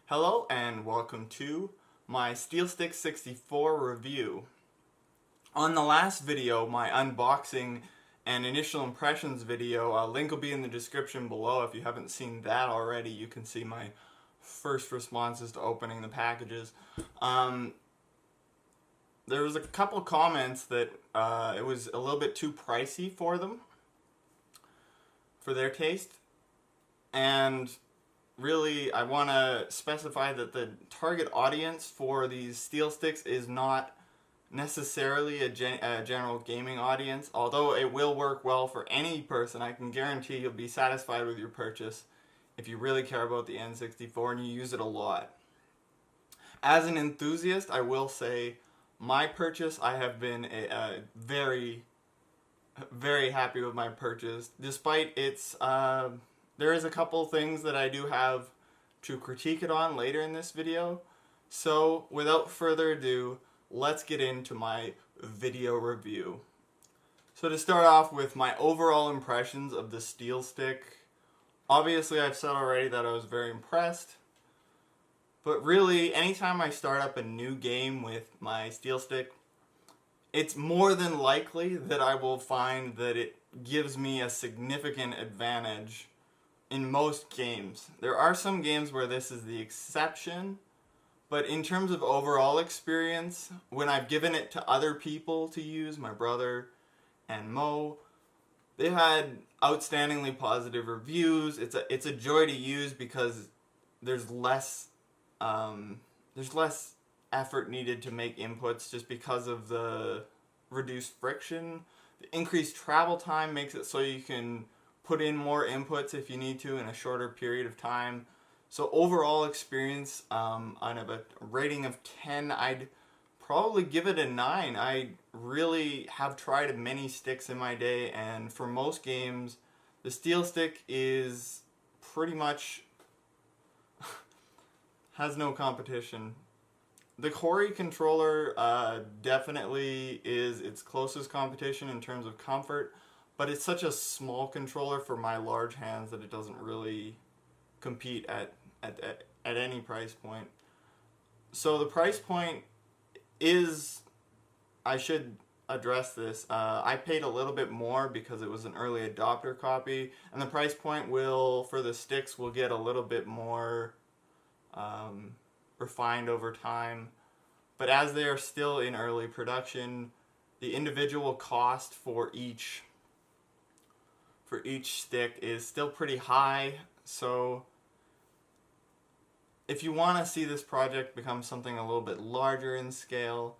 Hello and welcome to my SteelSticks64 review. On the last video, my unboxing and initial impressions video, a link will be in the description below. If you haven't seen that already, you can see my first responses to opening the packages. There was a couple comments that it was a little bit too pricey for them, for their taste, and really, I want to specify that the target audience for these steel sticks is not necessarily a general gaming audience. Although it will work well for any person, I can guarantee you'll be satisfied with your purchase if you really care about the N64 and you use it a lot. As an enthusiast, I will say my purchase, I have been very happy with my purchase, despite its there is a couple things that I do have to critique it on later in this video. So without further ado, let's get into my video review. So to start off with my overall impressions of the Steel Stick, obviously I've said already that I was very impressed. But really, anytime I start up a new game with my Steel Stick, it's more than likely that I will find that it gives me a significant advantage in most games. There are some games where this is the exception, but in terms of overall experience, when I've given it to other people to use, my brother and Mo, they had outstandingly positive reviews. It's a joy to use because there's less effort needed to make inputs just because of the reduced friction. The increased travel time makes it so you can put in more inputs if you need to in a shorter period of time. So overall experience, on a rating of 10, I'd probably give it a 9. I really have tried many sticks in my day, and for most games, the Steel Stick is pretty much has no competition. The Corey controller definitely is its closest competition in terms of comfort, but it's such a small controller for my large hands that it doesn't really compete at any price point. So the price point is, I should address this, I paid a little bit more because it was an early adopter copy, and the price point for the sticks will get a little bit more refined over time. But as they are still in early production, the individual cost for each stick is still pretty high. So if you want to see this project become something a little bit larger in scale,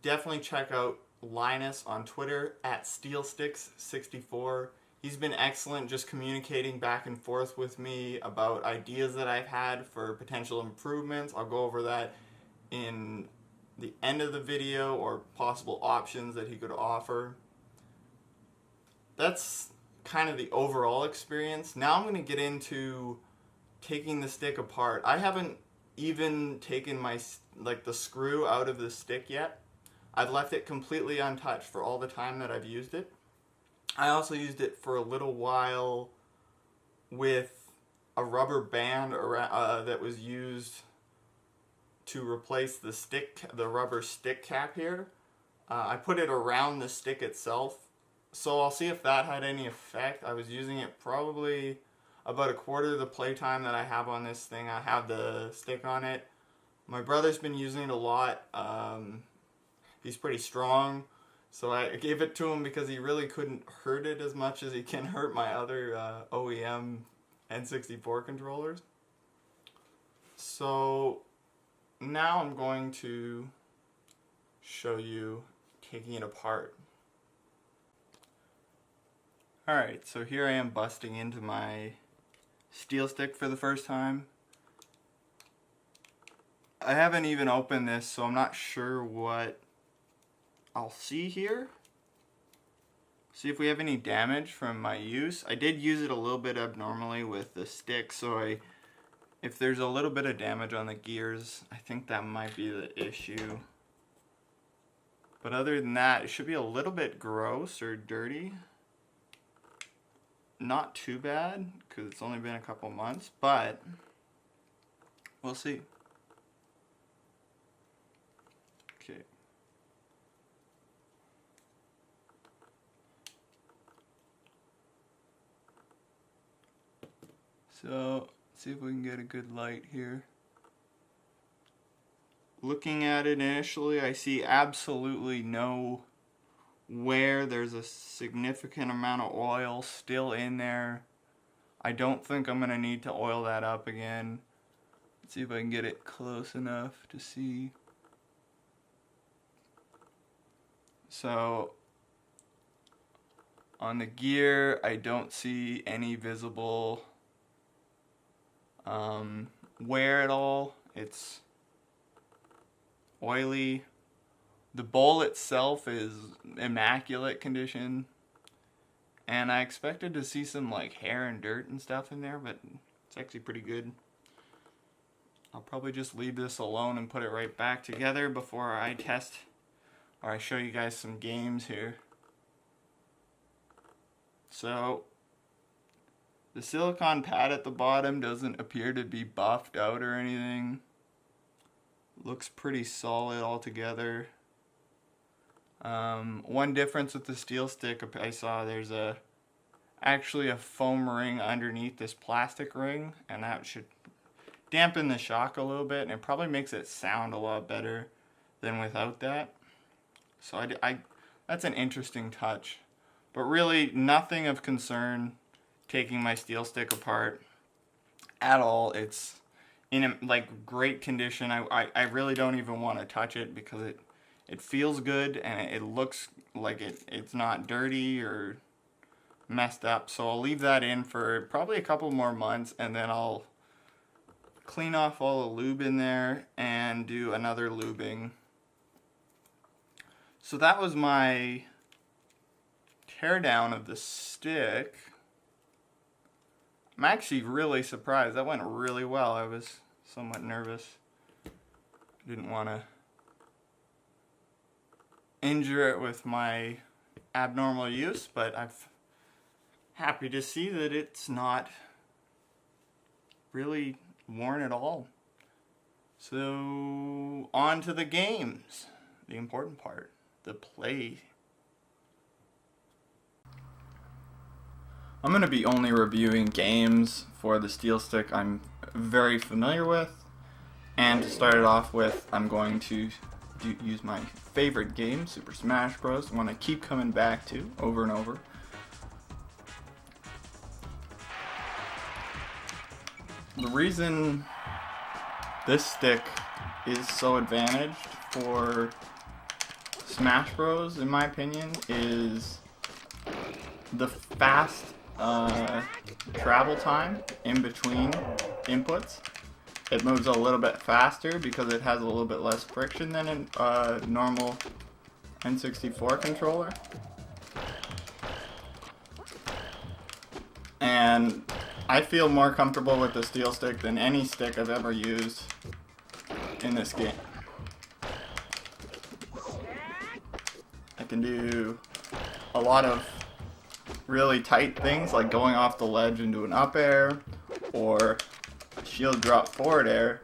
definitely check out Linus on Twitter at SteelSticks64. He's been excellent just communicating back and forth with me about ideas that I've had for potential improvements. I'll go over that in the end of the video, or possible options that he could offer. That's kind of the overall experience. Now I'm going to get into taking the stick apart. I haven't even taken the screw out of the stick yet. I've left it completely untouched for all the time that I've used it. I also used it for a little while with a rubber band around, that was used to replace the rubber stick cap here. I put it around the stick itself, so I'll see if that had any effect. I was using it probably about a quarter of the playtime that I have on this thing. I have the stick on it. My brother's been using it a lot. He's pretty strong, so I gave it to him because he really couldn't hurt it as much as he can hurt my other OEM N64 controllers. So now I'm going to show you taking it apart. Alright, so here I am busting into my Steel Stick for the first time. I haven't even opened this, so I'm not sure what I'll see here. See if we have any damage from my use. I did use it a little bit abnormally with the stick, so if there's a little bit of damage on the gears, I think that might be the issue. But other than that, it should be a little bit gross or dirty. Not too bad, because it's only been a couple months, but We'll see. Okay. So, see if we can get a good light here. Looking at it initially, I see absolutely no wear. There's a significant amount of oil still in there. I don't think I'm going to need to oil that up again. Let's see if I can get it close enough to see. So, on the gear, I don't see any visible wear at all. It's oily. The bowl itself is immaculate condition, and I expected to see some like hair and dirt and stuff in there, but it's actually pretty good. I'll probably just leave this alone and put it right back together before I test or I show you guys some games here. So the silicone pad at the bottom doesn't appear to be buffed out or anything. Looks pretty solid altogether. One difference with the steel stick, I saw there's actually a foam ring underneath this plastic ring, and that should dampen the shock a little bit, and it probably makes it sound a lot better than without that. So that's an interesting touch, but really nothing of concern taking my steel stick apart at all. It's in like great condition. I really don't even want to touch it because it feels good and it looks like it's not dirty or messed up. So I'll leave that in for probably a couple more months, and then I'll clean off all the lube in there and do another lubing. So that was my teardown of the stick. I'm actually really surprised. That went really well. I was somewhat nervous. Didn't want to injure it with my abnormal use, but I'm happy to see that it's not really worn at all. So on to the games, the important part, the play. I'm going to be only reviewing games for the steel stick I'm very familiar with, and to start it off with, I'm going to use my favorite game, Super Smash Bros. One I keep coming back to over and over. The reason this stick is so advantaged for Smash Bros, in my opinion, is the fast travel time in between inputs. It moves a little bit faster because it has a little bit less friction than a normal N64 controller. And I feel more comfortable with the steel stick than any stick I've ever used in this game. I can do a lot of really tight things like going off the ledge into an up air or a shield drop forward air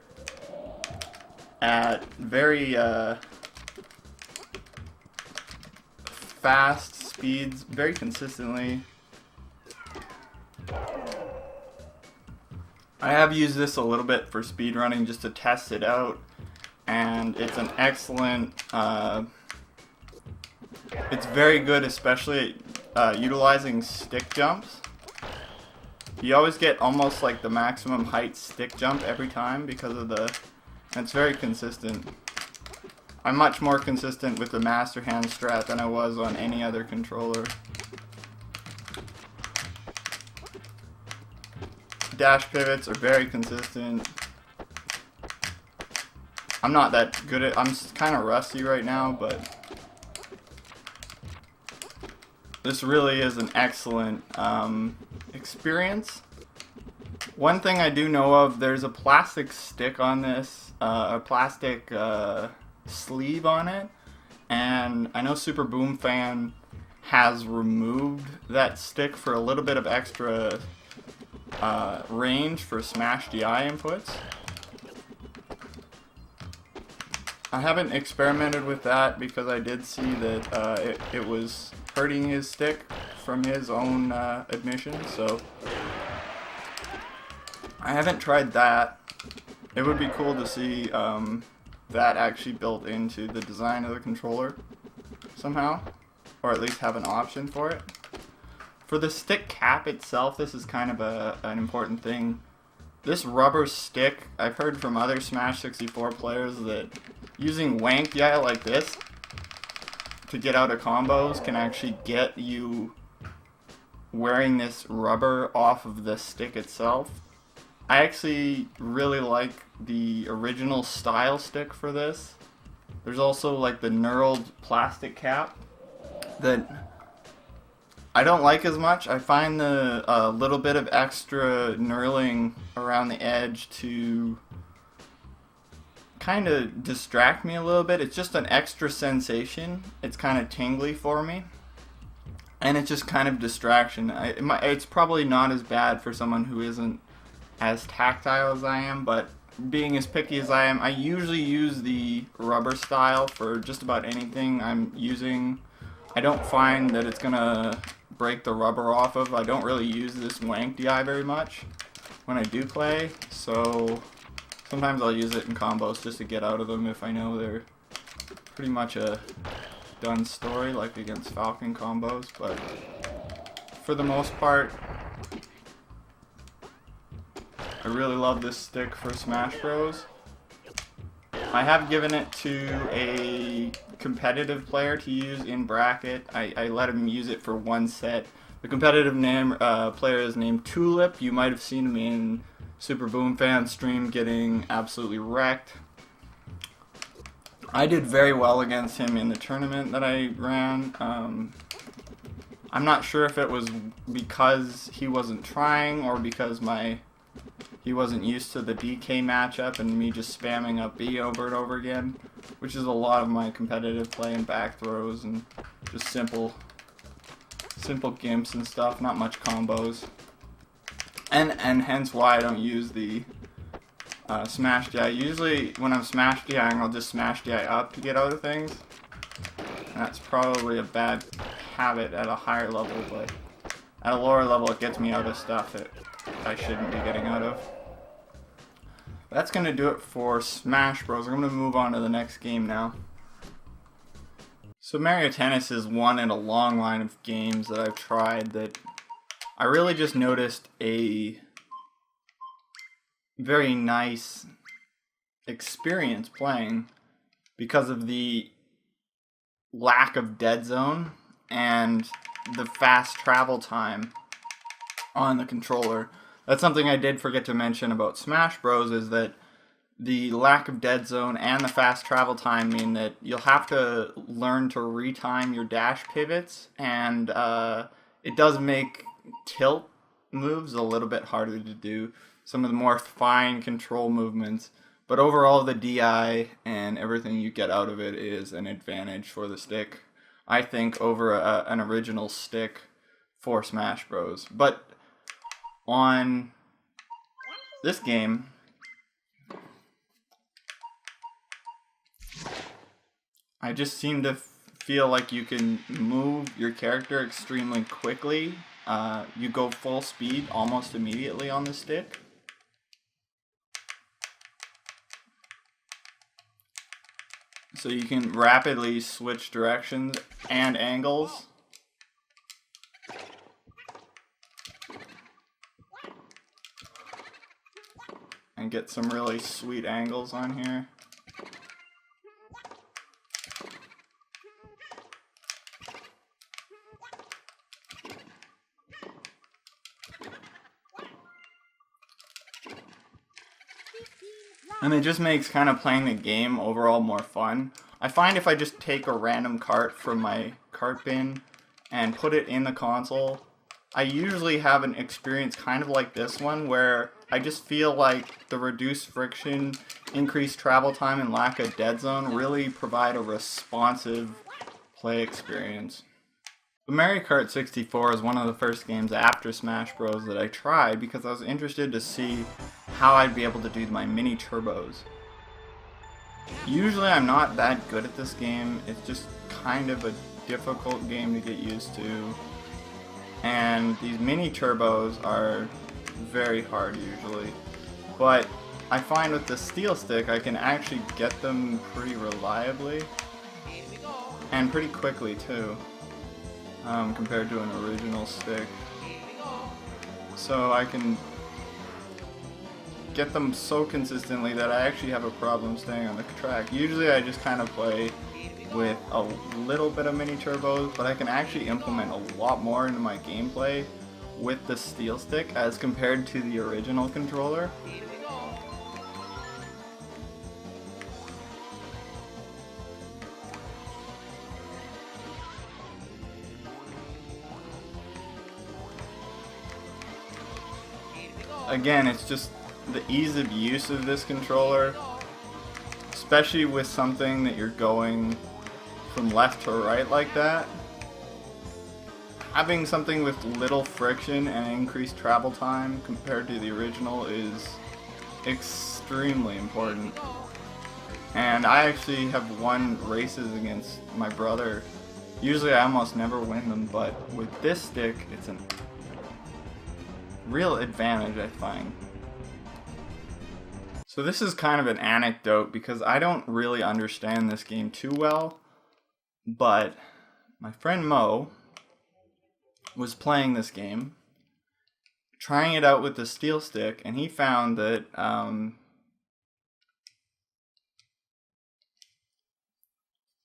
at very fast speeds, very consistently. I have used this a little bit for speedrunning just to test it out, and it's an excellent, it's very good, especially utilizing stick jumps. You always get almost like the maximum height stick jump every time because of and it's very consistent. I'm much more consistent with the Master Hand strat than I was on any other controller. Dash pivots are very consistent. I'm not that good at, I'm kind of rusty right now, but this really is an excellent experience. One thing I do know of, there's a plastic stick on this, a plastic sleeve on it, and I know Super Boom Fan has removed that stick for a little bit of extra range for Smash DI inputs. I haven't experimented with that because I did see that it was hurting his stick from his own admission, so I haven't tried that. It would be cool to see that actually built into the design of the controller somehow, or at least have an option for it. For the stick cap itself, this is kind of an important thing. This rubber stick, I've heard from other Smash 64 players that using wank DI like this to get out of combos can actually get you wearing this rubber off of the stick itself. I actually really like the original style stick for this. There's also like the knurled plastic cap that I don't like as much. I find the little bit of extra knurling around the edge to kind of distract me a little bit. It's just an extra sensation. It's kind of tingly for me, and it's just kind of distraction. It's probably not as bad for someone who isn't as tactile as I am, but being as picky as I am, I usually use the rubber style for just about anything I'm using. I don't find that it's gonna break the rubber off of. I don't really use this wank DI very much when I do play, so sometimes I'll use it in combos just to get out of them if I know they're pretty much a done story, like against Falcon combos. But for the most part, I really love this stick for Smash Bros. I have given it to a competitive player to use in bracket. I let him use it for one set. The competitive player is named Tulip. You might have seen him in Super Boom Fan stream getting absolutely wrecked. I did very well against him in the tournament that I ran. I'm not sure if it was because he wasn't trying or because he wasn't used to the DK matchup and me just spamming up B over and over again, which is a lot of my competitive play and back throws and just simple gimps and stuff, not much combos. And hence why I don't use the smash DI. Usually when I'm smash DIing, I'll just smash DI up to get out of things. And that's probably a bad habit at a higher level, but at a lower level it gets me out of stuff that I shouldn't be getting out of. That's going to do it for Smash Bros. I'm going to move on to the next game now. So Mario Tennis is one in a long line of games that I've tried that I really just noticed a very nice experience playing because of the lack of dead zone and the fast travel time on the controller. That's something I did forget to mention about Smash Bros. Is that the lack of dead zone and the fast travel time mean that you'll have to learn to retime your dash pivots, and it does make tilt moves a little bit harder to do. Some of the more fine control movements, but overall the DI and everything you get out of it is an advantage for the stick, I think, over an original stick for Smash Bros. But on this game, I just seem to feel like you can move your character extremely quickly. You go full speed almost immediately on the stick. So you can rapidly switch directions and angles. And get some really sweet angles on here. And it just makes kind of playing the game overall more fun. I find if I just take a random cart from my cart bin and put it in the console, I usually have an experience kind of like this one where I just feel like the reduced friction, increased travel time, and lack of dead zone really provide a responsive play experience. The Mario Kart 64 is one of the first games after Smash Bros. That I tried because I was interested to see how I'd be able to do my mini turbos. Usually I'm not that good at this game. It's just kind of a difficult game to get used to. And these mini turbos are very hard usually. But I find with the steel stick I can actually get them pretty reliably. And pretty quickly too. Compared to an original stick. So I can get them so consistently that I actually have a problem staying on the track. Usually I just kind of play with a little bit of mini turbos, but I can actually implement a lot more into my gameplay with the steel stick as compared to the original controller. Again, it's just the ease of use of this controller, especially with something that you're going from left to right like that. Having something with little friction and increased travel time compared to the original is extremely important. And I actually have won races against my brother. Usually I almost never win them, but with this stick it's a real advantage, I find. So this is kind of an anecdote because I don't really understand this game too well, but my friend Mo was playing this game, trying it out with the steel stick, and he found that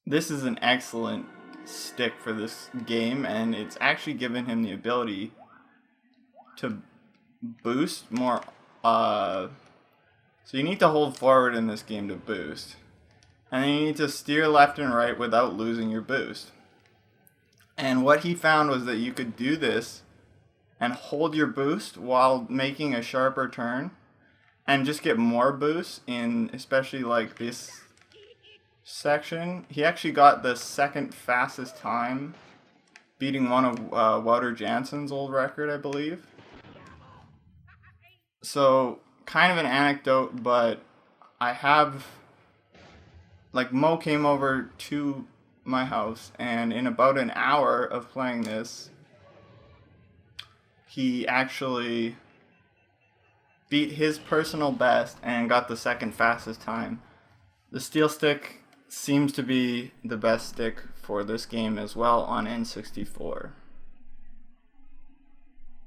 this is an excellent stick for this game, and it's actually given him the ability to boost more. So you need to hold forward in this game to boost, and then you need to steer left and right without losing your boost. And what he found was that you could do this and hold your boost while making a sharper turn and just get more boost in, especially like this section. He actually got the second fastest time, beating one of Wouter Jansen's old record, I believe. So kind of an anecdote, but I have, like, Mo came over to my house, and in about an hour of playing this, he actually beat his personal best and got the second fastest time. The steel stick seems to be the best stick for this game as well on N64.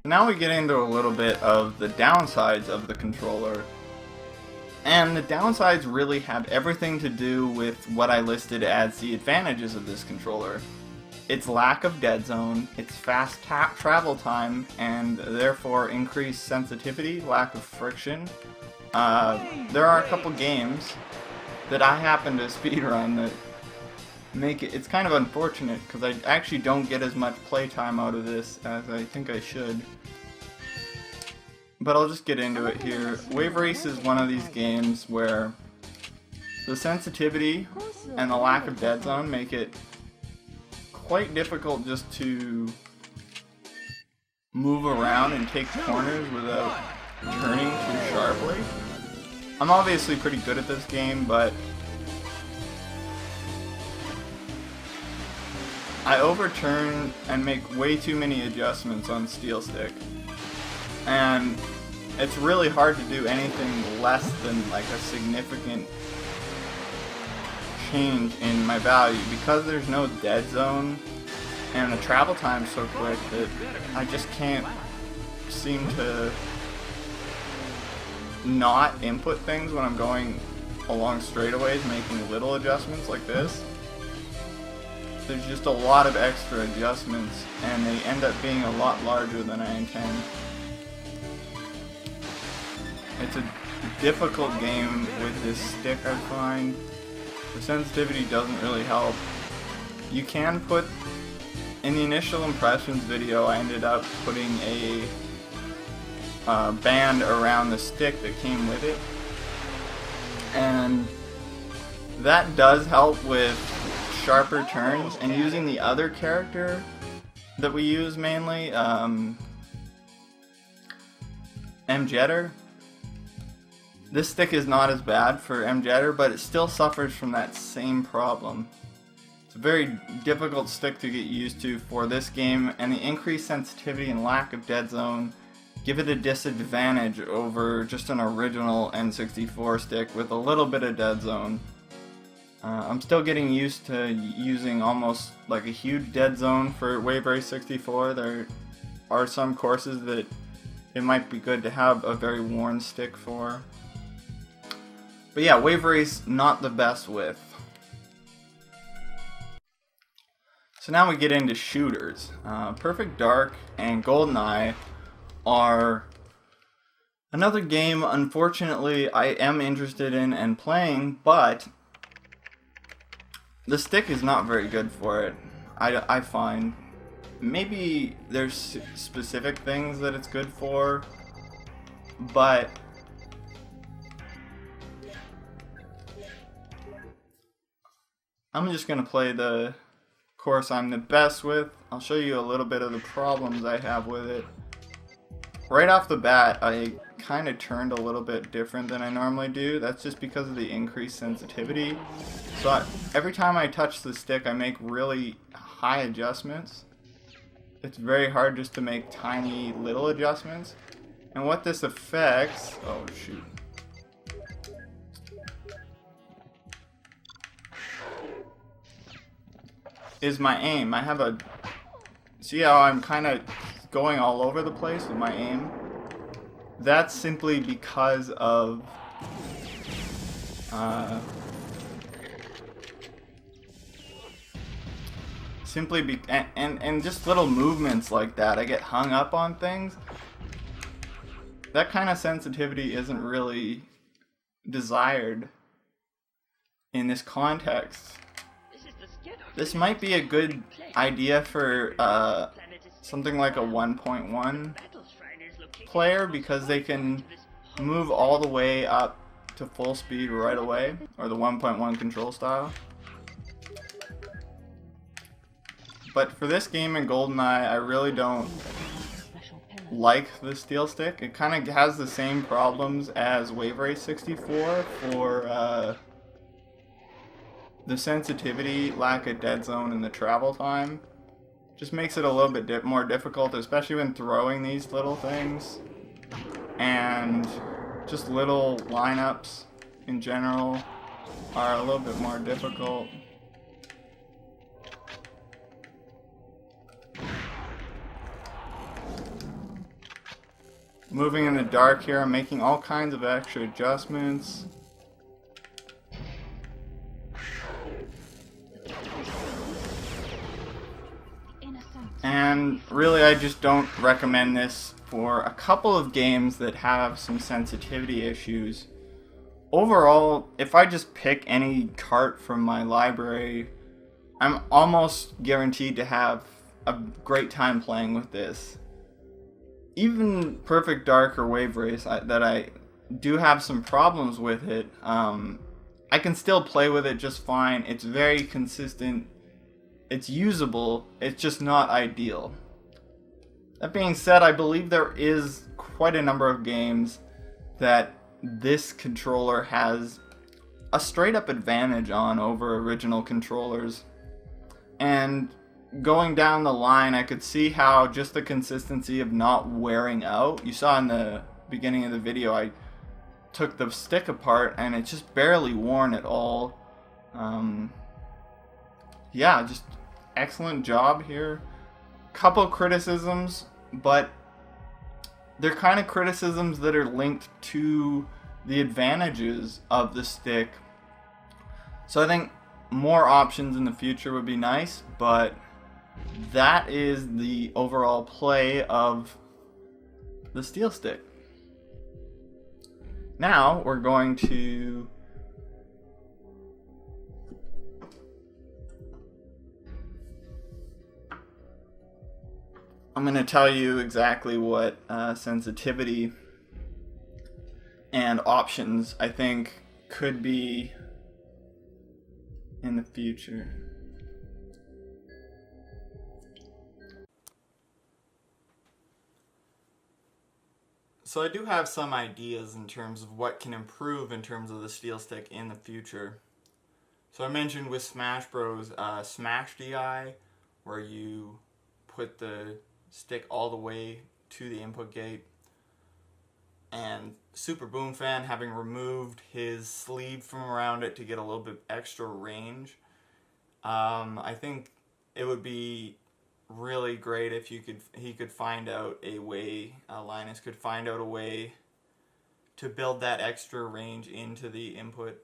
Now we get into a little bit of the downsides of the controller. And the downsides really have everything to do with what I listed as the advantages of this controller. Its lack of dead zone, its fast travel time, and therefore increased sensitivity, lack of friction. There are a couple games that I happen to speedrun that make it, it's kind of unfortunate because I actually don't get as much playtime out of this as I think I should. But I'll just get into it here. Waverace is one of these games where the sensitivity and the lack of dead zone make it quite difficult just to move around and take corners without turning too sharply. I'm obviously pretty good at this game, but I overturn and make way too many adjustments on steel stick. And it's really hard to do anything less than like a significant change in my value because there's no dead zone and the travel time's so quick that I just can't seem to not input things when I'm going along straightaways, making little adjustments like this. There's just a lot of extra adjustments and they end up being a lot larger than I intend. It's a difficult game with this stick, I find. The sensitivity doesn't really help. You can put, in the initial impressions video, I ended up putting a band around the stick that came with it. And that does help with sharper turns, and using the other character that we use mainly, M-Jetter, This stick is not as bad for M-Jetter, but it still suffers from that same problem. It's a very difficult stick to get used to for this game, and the increased sensitivity and lack of dead zone give it a disadvantage over just an original N64 stick with a little bit of dead zone. I'm still getting used to using almost like a huge dead zone for Waverace 64. There are some courses that it might be good to have a very worn stick for. But yeah, Waverace not the best with. So now we get into shooters. Perfect Dark and Goldeneye are another game, unfortunately, I am interested in and playing, but the stick is not very good for it. I find maybe there's specific things that it's good for, but I'm just gonna play the course I'm the best with. I'll show you a little bit of the problems I have with it. Right off the bat, I kind of turned a little bit different than I normally do. That's just because of the increased sensitivity. So every time I touch the stick, I make really high adjustments. It's very hard just to make tiny little adjustments. And what this affects... Oh, shoot. Is my aim. I have a... See how I'm kind of going all over the place with my aim? That's simply because of and just little movements like that. I get hung up on things. That kind of sensitivity isn't really desired in this context. This might be a good idea for something like a 1.1 player, because they can move all the way up to full speed right away, or the 1.1 control style. But for this game in Goldeneye, I really don't like the steel stick. It kind of has the same problems as Waverace 64 for the sensitivity, lack of dead zone, and the travel time. Just makes it a little bit more difficult, especially when throwing these little things. And just little lineups in general are a little bit more difficult. Moving in the dark here, I'm making all kinds of extra adjustments. And really, I just don't recommend this for a couple of games that have some sensitivity issues. Overall, if I just pick any Kart from my library, I'm almost guaranteed to have a great time playing with this. Even Perfect Dark or Waverace, that I do have some problems with it, I can still play with it just fine. It's very consistent. It's usable, it's just not ideal. That being said, I believe there is quite a number of games that this controller has a straight up advantage on over original controllers. And going down the line, I could see how just the consistency of not wearing out. You saw in the beginning of the video, I took the stick apart and it's just barely worn at all. Yeah, just excellent job here. Couple criticisms, but they're kind of criticisms that are linked to the advantages of the stick. So I think more options in the future would be nice, but that is the overall play of the steel stick. Now we're going to I'm going to tell you exactly what sensitivity and options I think could be in the future. So I do have some ideas in terms of what can improve in terms of the Steel Stick in the future. So I mentioned with Smash Bros. Smash DI, where you put the stick all the way to the input gate, and Super Boom Fan having removed his sleeve from around it to get a little bit extra range. I think it would be really great if he could find out a way, Linus could find out a way to build that extra range into the input,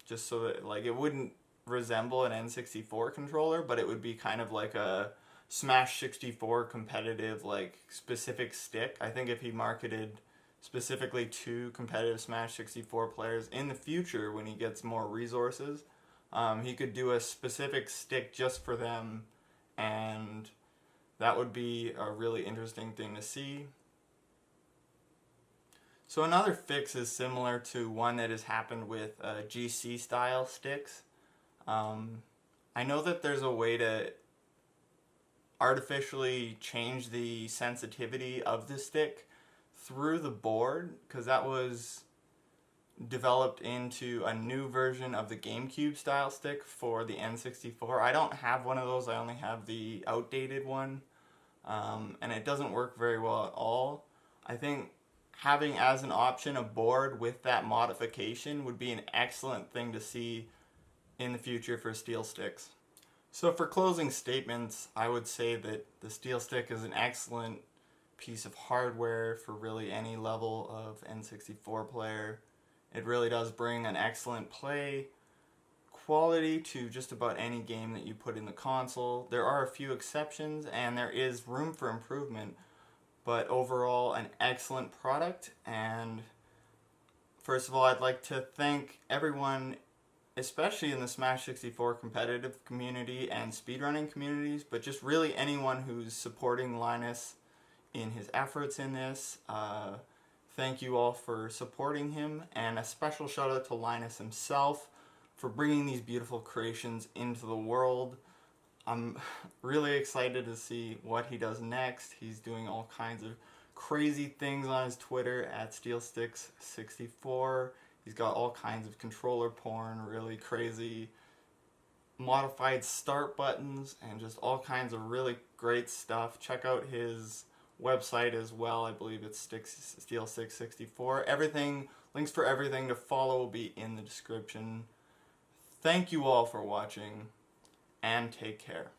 just so that like it wouldn't resemble an N64 controller, but it would be kind of like a Smash 64 competitive like specific stick. I think if he marketed specifically to competitive Smash 64 players in the future when he gets more resources, he could do a specific stick just for them, and that would be a really interesting thing to see. So another fix is similar to one that has happened with GC style sticks. I know that there's a way to artificially change the sensitivity of the stick through the board, because that was developed into a new version of the GameCube style stick for the N64. I don't have one of those, I only have the outdated one, and it doesn't work very well at all. I think having as an option a board with that modification would be an excellent thing to see in the future for Steel Sticks. So for closing statements, I would say that the Steel Stick is an excellent piece of hardware for really any level of N64 player. It really does bring an excellent play quality to just about any game that you put in the console. There are a few exceptions and there is room for improvement, but overall an excellent product. And first of all, I'd like to thank everyone, especially in the Smash 64 competitive community and speedrunning communities, but just really anyone who's supporting Linus in his efforts in this. Thank you all for supporting him, and a special shout out to Linus himself for bringing these beautiful creations into the world. I'm really excited to see what he does next. He's doing all kinds of crazy things on his Twitter at SteelSticks64. He's got all kinds of controller porn, really crazy modified start buttons, and just all kinds of really great stuff. Check out his website as well. I believe it's SteelSticks64. Everything, links for everything to follow will be in the description. Thank you all for watching, and take care.